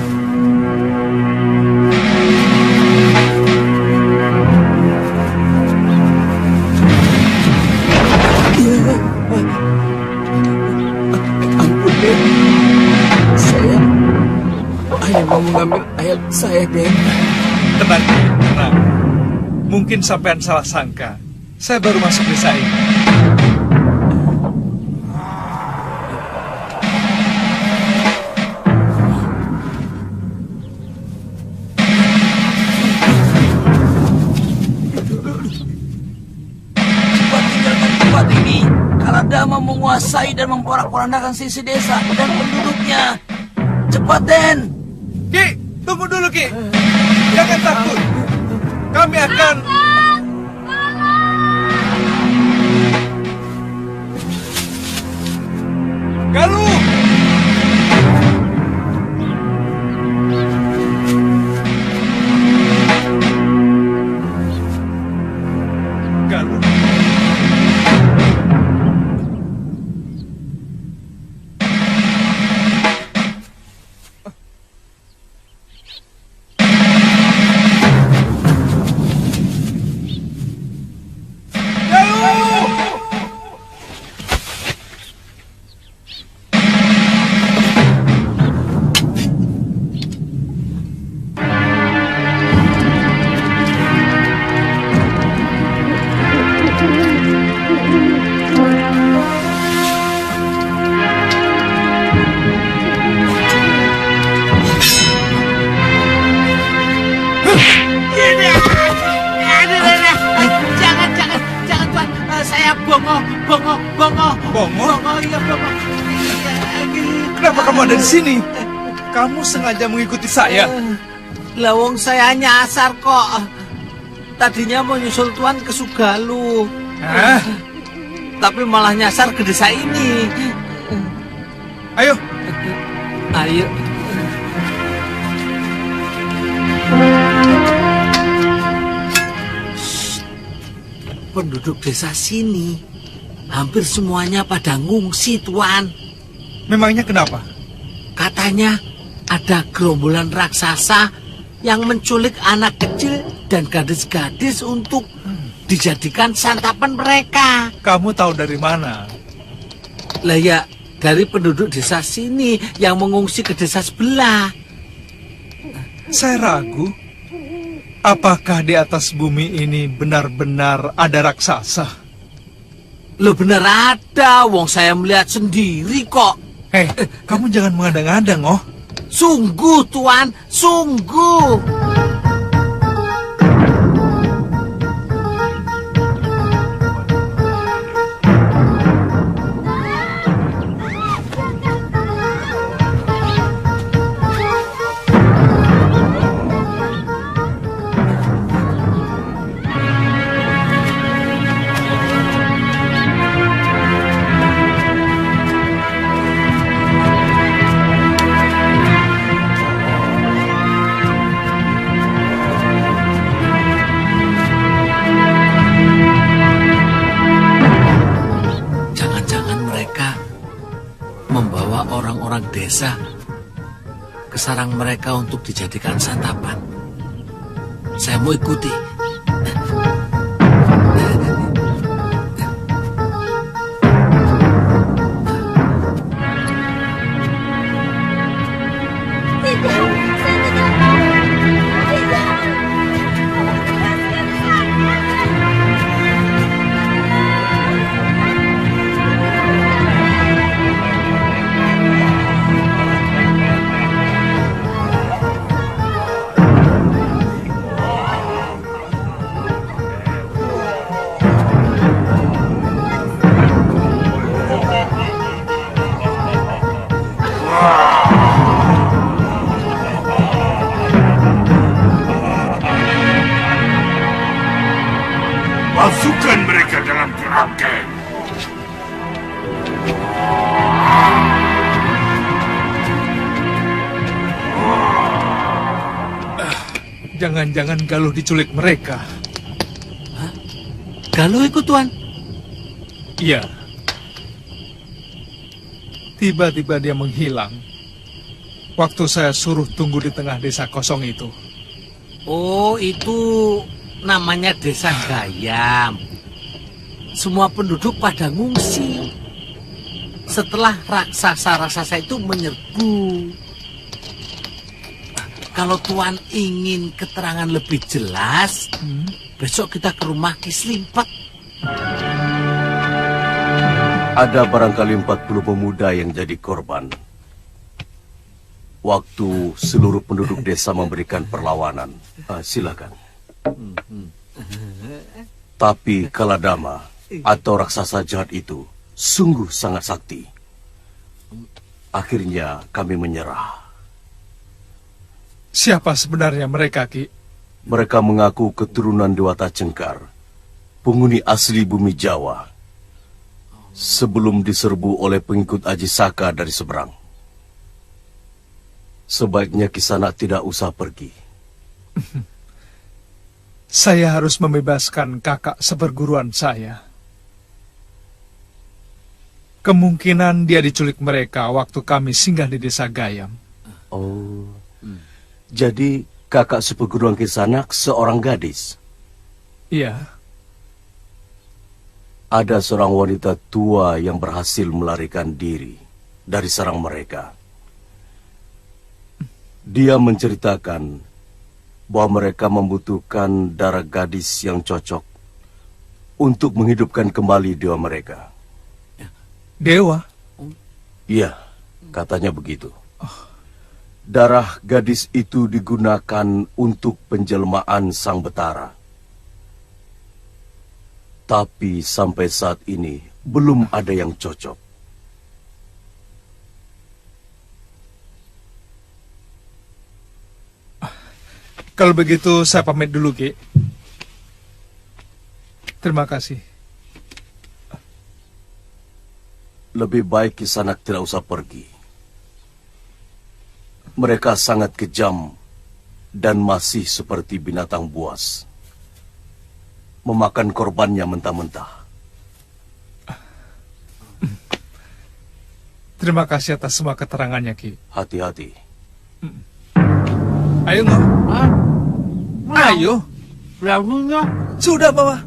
Speaker 2: Ampun, Den. Saya hanya mau mengambil ayat saya, Den.
Speaker 9: Tenang, tenang. Mungkin sampean salah sangka. Saya baru masuk desa ini.
Speaker 1: Cepat tinggalkan tempat ini. Kaladama menguasai dan memporak-porandakan sisi desa dan penduduknya. Cepat, Den.
Speaker 9: Ki, tunggu dulu, Ki. Jangan takut. Kami akan... Galuh! Galuh. Kenapa kamu ada di sini? Kamu sengaja mengikuti saya?
Speaker 10: Lawong saya nyasar kok. Tadinya mau nyusul Tuan ke Sugalu.
Speaker 9: Hah?
Speaker 10: Tapi malah nyasar ke desa ini.
Speaker 9: Ayo.
Speaker 10: Ayo. penduduk desa sini. Hampir semuanya pada ngungsi, Tuan.
Speaker 9: Memangnya kenapa?
Speaker 10: Katanya ada gerombolan raksasa yang menculik anak kecil dan gadis-gadis untuk dijadikan santapan mereka.
Speaker 9: Kamu tahu dari mana?
Speaker 10: Lah ya, dari penduduk desa sini yang mengungsi ke desa sebelah.
Speaker 9: Saya ragu. Apakah di atas bumi ini benar-benar ada raksasa?
Speaker 10: Loh benar ada, wong saya melihat sendiri kok.
Speaker 9: Hei, kamu jangan mengada-ngada, oh.
Speaker 10: Sungguh, Tuan, sungguh. Membawa orang-orang desa ke sarang mereka untuk dijadikan santapan. Saya mau ikuti.
Speaker 1: Masukkan mereka dalam kerangkeng.
Speaker 9: Jangan-jangan Galuh diculik mereka.
Speaker 10: Hah? Galuh ikut, Tuan?
Speaker 9: Iya. Tiba-tiba dia menghilang. Waktu saya suruh tunggu di tengah desa kosong itu.
Speaker 10: Oh, itu namanya desa Gayam. Semua penduduk pada ngungsi setelah raksasa-raksasa itu menyerbu. Kalau Tuan ingin keterangan lebih jelas, besok kita ke rumah Ki Slimpet.
Speaker 11: Ada barangkali 40 pemuda yang jadi korban. Waktu seluruh penduduk desa memberikan perlawanan. Silakan. Tapi Kaladama atau raksasa jahat itu sungguh sangat sakti. Akhirnya kami menyerah.
Speaker 9: Siapa sebenarnya mereka, Ki?
Speaker 11: Mereka mengaku keturunan Dewata Cengkar, penghuni asli bumi Jawa, sebelum diserbu oleh pengikut Aji Saka dari seberang. Sebaiknya Kisanak tidak usah pergi.
Speaker 9: Saya harus membebaskan kakak seperguruan saya. Kemungkinan dia diculik mereka waktu kami singgah di desa Gayam.
Speaker 11: Oh, jadi kakak seperguruan Kisanak seorang gadis?
Speaker 9: Iya.
Speaker 11: Ada seorang wanita tua yang berhasil melarikan diri dari sarang mereka. Dia menceritakan bahwa mereka membutuhkan darah gadis yang cocok untuk menghidupkan kembali dewa mereka.
Speaker 9: Dewa?
Speaker 11: Iya, katanya begitu. Darah gadis itu digunakan untuk penjelmaan Sang Betara. Tapi sampai saat ini belum ada yang cocok.
Speaker 9: Kalau begitu saya pamit dulu, Ki. Terima kasih.
Speaker 11: Lebih baik Kisanak tidak usah pergi. Mereka sangat kejam dan masih seperti binatang buas. memakan korbannya mentah-mentah.
Speaker 9: Terima kasih atas semua keterangannya, Ki.
Speaker 11: Hati-hati.
Speaker 9: Ayo, Ngo. Ayo. Sudah, bawa.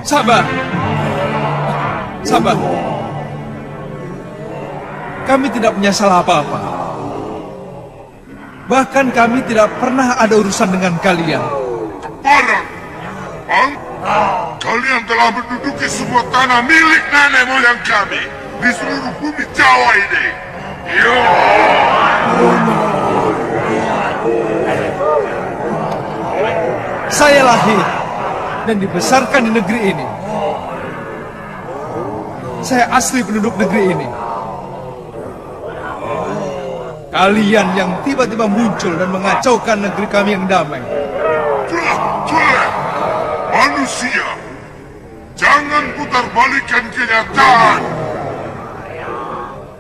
Speaker 9: Sabar. Sabar. Kami tidak menyesal apa-apa. Bahkan kami tidak pernah ada urusan dengan kalian.
Speaker 12: Parang, kalian telah menduduki semua tanah milik nenek moyang kami di seluruh bumi Jawa ini. Yo!
Speaker 9: Saya lahir dan dibesarkan di negeri ini. Saya asli penduduk negeri ini. Kalian yang tiba-tiba muncul dan mengacaukan negeri kami yang damai.
Speaker 12: Jelek! Manusia! Jangan putar balikan kenyataan!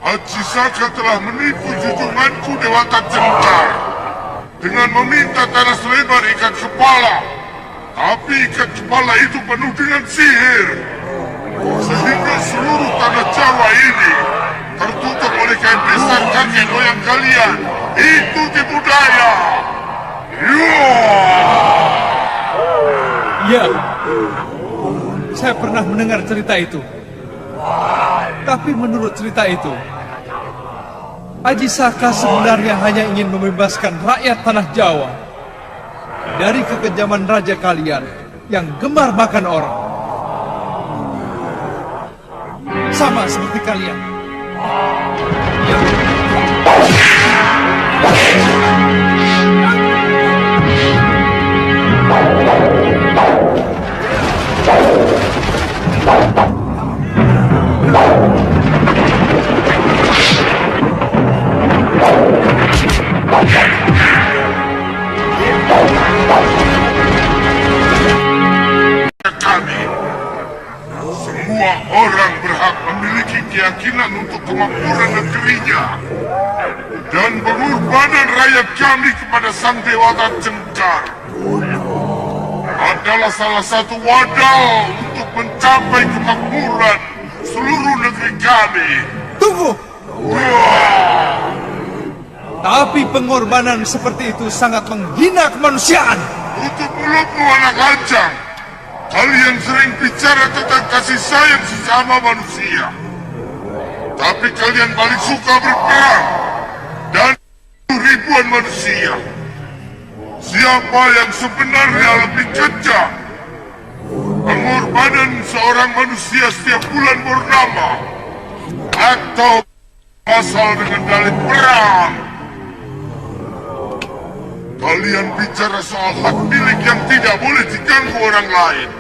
Speaker 12: Haji Saka telah menipu junjunganku Dewata Cengkar dengan meminta tanah selebar ikat kepala. Tapi ikat kepala itu penuh dengan sihir. Sehingga seluruh tanah Jawa ini tertutup oleh kain besar kakek moyang kalian. Itu tipu daya.
Speaker 9: Ya, saya pernah mendengar cerita itu. Tapi menurut cerita itu, Haji Saka sebenarnya hanya ingin membebaskan rakyat tanah Jawa dari kekejaman raja kalian yang gemar makan orang. Sama seperti kalian.
Speaker 12: Kami, semua orang berhak memiliki keyakinan untuk kemakmuran negerinya dan pengorbanan rakyat kami kepada Sang Dewata Cengkar adalah salah satu wadah untuk mencapai kemakmuran seluruh negeri kami.
Speaker 9: Tunggu! Tapi pengorbanan seperti itu sangat menghina kemanusiaan.
Speaker 12: Tutup mulutmu, anak lancang. Kalian sering bicara tentang kasih sayang sesama manusia. Tapi kalian paling suka berperang dan ribuan manusia. Siapa yang sebenarnya lebih kejam? Pengorbanan seorang manusia setiap bulan purnama atau asal dengan dalih perang? Kalian bicara soal hak milik yang tidak boleh diganggu orang lain.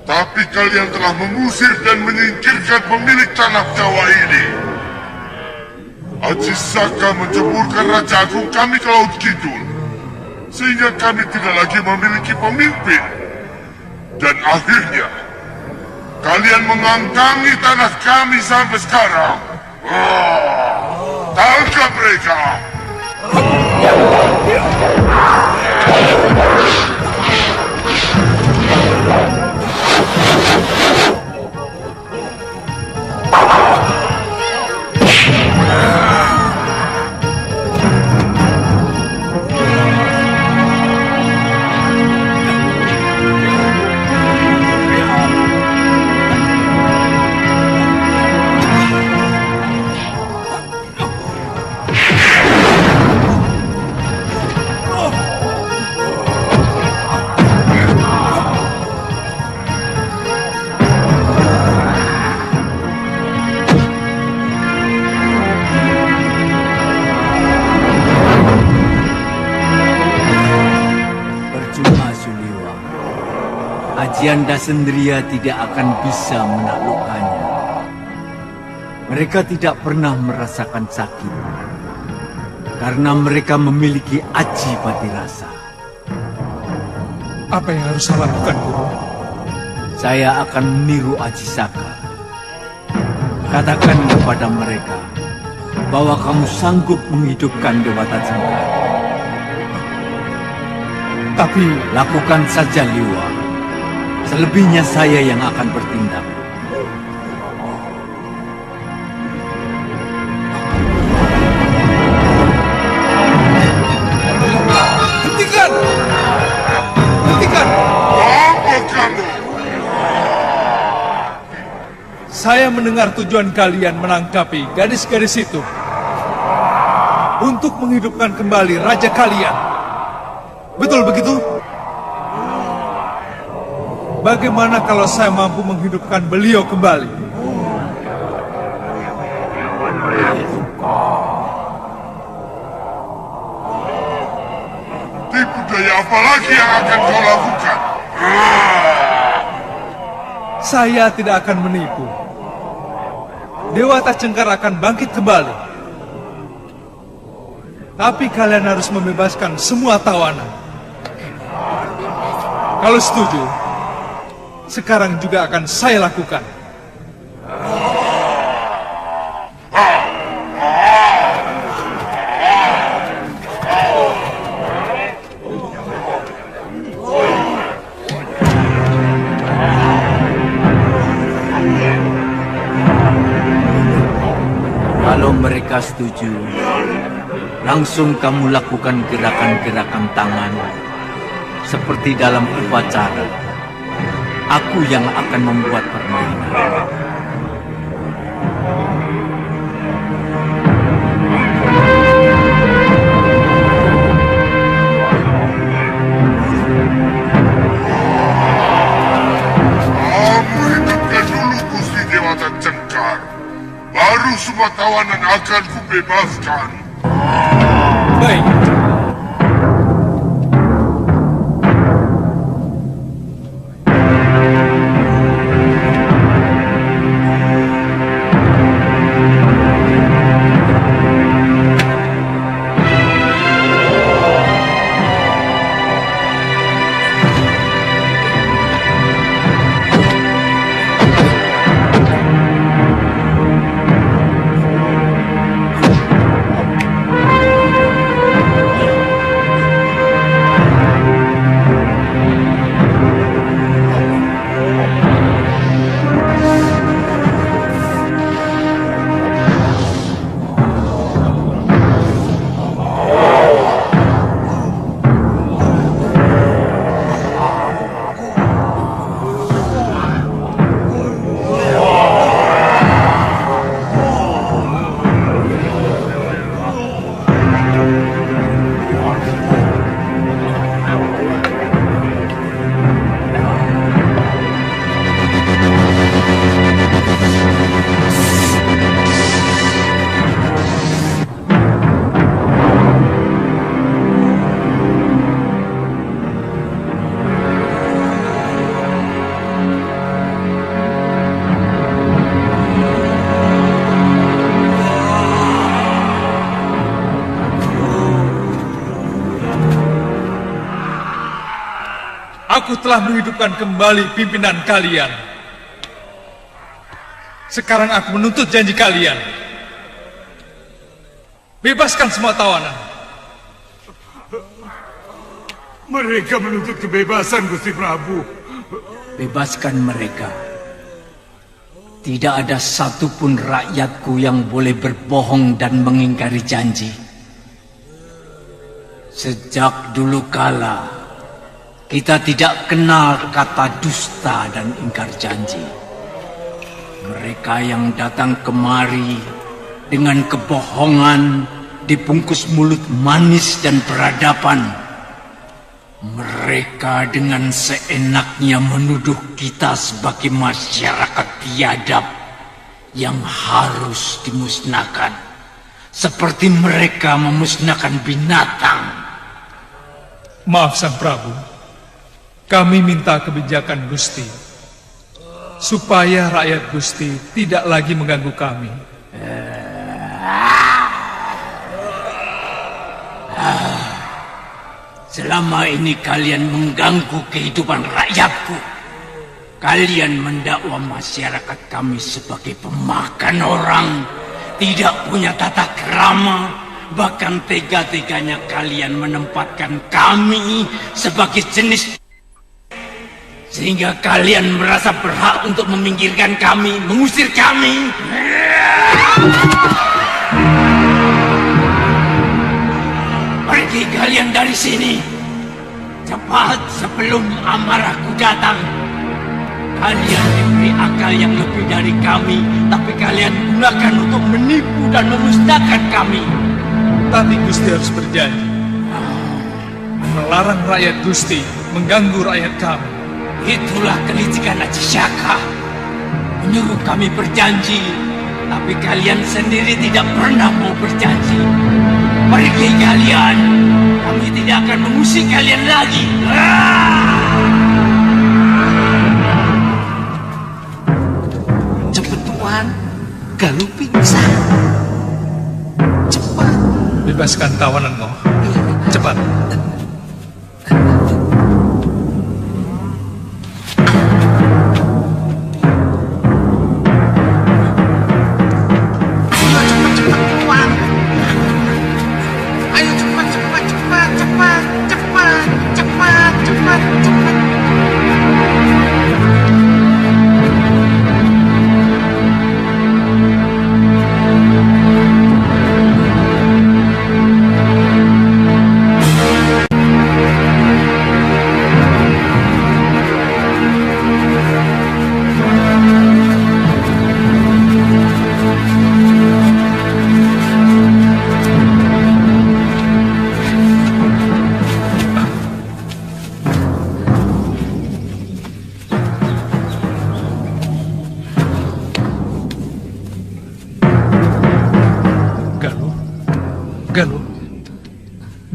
Speaker 12: Tapi kalian telah mengusir dan menyingkirkan pemilik tanah Jawa ini. Haji Saka menceburkan Raja Agung kami ke Laut Kidul, sehingga kami tidak lagi memiliki pemimpin. Dan akhirnya, kalian mengangkangi tanah kami sampai sekarang. Tangkap mereka!
Speaker 13: kalian Dasendria tidak akan bisa menaklukkannya. Mereka tidak pernah merasakan sakit, karena mereka memiliki aji pati rasa.
Speaker 9: Apa yang harus saya lakukan, Guru?
Speaker 13: Saya akan meniru Aji Saka. Katakan kepada mereka bahwa kamu sanggup menghidupkan Dewata Cengkar.
Speaker 9: Tapi
Speaker 13: lakukan saja, Liwa. Selebihnya saya yang akan bertindak.
Speaker 9: Hentikan! Hentikan!
Speaker 12: Apa kamu?
Speaker 9: Saya mendengar tujuan kalian menangkapi gadis-gadis itu untuk menghidupkan kembali raja kalian. Betul begitu? Bagaimana kalau saya mampu menghidupkan beliau kembali?
Speaker 12: Tipu daya apa lagi yang akan kau lakukan?
Speaker 9: Saya tidak akan menipu. Dewata Cengkar akan bangkit kembali. Tapi kalian harus membebaskan semua tawanan. Kalau setuju, sekarang juga akan saya lakukan.
Speaker 13: Kalau mereka setuju, langsung kamu lakukan gerakan-gerakan tangan seperti dalam upacara. Aku yang akan membuat permainan.
Speaker 12: Aku hidupkan dulu Gusti Dewata Cengkar. Baru semua tawanan akan kubebaskan.
Speaker 9: Baik. Aku telah menghidupkan kembali pimpinan kalian. Sekarang aku menuntut janji kalian. Bebaskan semua tawanan.
Speaker 12: Mereka menuntut kebebasan, Gusti Prabu.
Speaker 13: Bebaskan mereka. Tidak ada satupun rakyatku yang boleh berbohong dan mengingkari janji. Sejak dulu kala, kita tidak kenal kata dusta dan ingkar janji. Mereka yang datang kemari dengan kebohongan dibungkus mulut manis dan peradaban. Mereka dengan seenaknya menuduh kita sebagai masyarakat biadab yang harus dimusnahkan. Seperti mereka memusnahkan binatang.
Speaker 9: Maaf Sang Prabu. Kami minta kebijakan Gusti, supaya rakyat Gusti tidak lagi mengganggu kami.
Speaker 14: Selama ini kalian mengganggu kehidupan rakyatku. Kalian mendakwa masyarakat kami sebagai pemakan orang, tidak punya tata krama, bahkan tega-teganya kalian menempatkan kami sebagai jenis, sehingga kalian merasa berhak untuk meminggirkan kami, mengusir kami. Pergi kalian dari sini, cepat sebelum amarahku datang. Kalian diberi akal yang lebih dari kami, tapi kalian gunakan untuk menipu dan memusnahkan kami.
Speaker 9: Tapi Gusti harus berjanji melarang rakyat Gusti mengganggu rakyat kami.
Speaker 14: Itulah kelicikan Aji Saka, menyuruh kami berjanji, tapi kalian sendiri tidak pernah mau berjanji. Pergi kalian, kami tidak akan mengusik kalian lagi.
Speaker 10: Cepet Tuan, Galuh pingsan. Cepat.
Speaker 9: Bebaskan tawananmu. Cepat.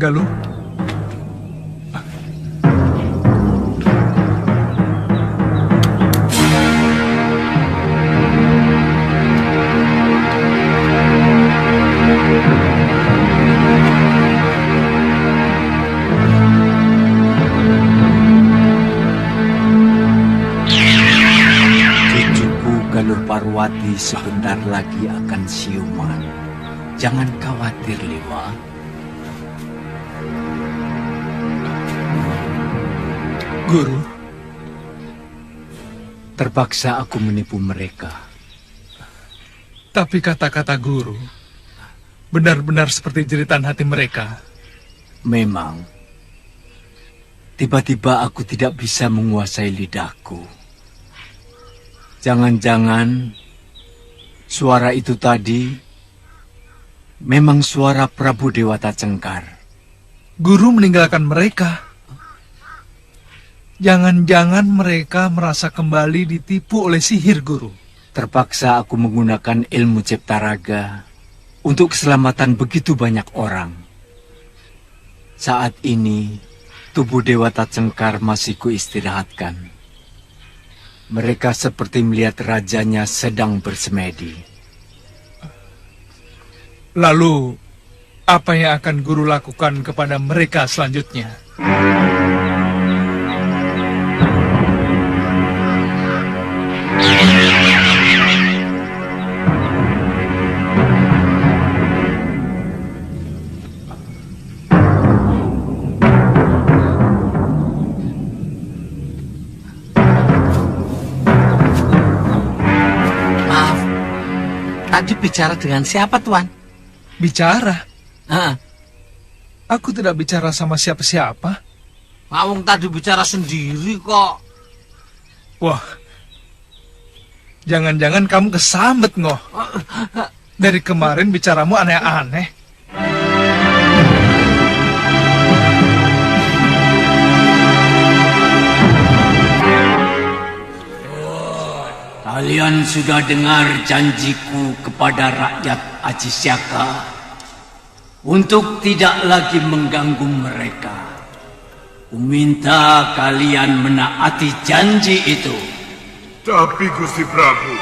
Speaker 9: Galuh.
Speaker 13: Cucuku Galuh Parwati sebentar lagi akan siuman. Jangan khawatir, Lewa.
Speaker 9: Guru,
Speaker 13: terpaksa aku menipu mereka.
Speaker 9: Tapi kata-kata guru benar-benar seperti jeritan hati mereka.
Speaker 13: Memang, tiba-tiba aku tidak bisa menguasai lidahku. Jangan-jangan suara itu tadi memang suara Prabu Dewata Cengkar.
Speaker 9: Guru meninggalkan mereka. Jangan-jangan mereka merasa kembali ditipu oleh sihir, Guru.
Speaker 13: Terpaksa aku menggunakan ilmu cipta raga untuk keselamatan begitu banyak orang. Saat ini, tubuh Dewata Cengkar masih kuistirahatkan. Mereka seperti melihat rajanya sedang bersemedi.
Speaker 9: Lalu, apa yang akan Guru lakukan kepada mereka selanjutnya?
Speaker 10: Maaf, tadi bicara dengan siapa, Tuan?
Speaker 9: Bicara?
Speaker 10: Ah.
Speaker 9: Aku tidak bicara sama siapa-siapa.
Speaker 10: Mawung tadi bicara sendiri kok.
Speaker 9: Wah, jangan-jangan kamu kesambet, Ngoh. Dari kemarin bicaramu aneh-aneh.
Speaker 14: Kalian sudah dengar janjiku kepada rakyat Aji Saka untuk tidak lagi mengganggu mereka, Kuminta kalian menaati janji itu.
Speaker 12: Tapi Gusti Prabu,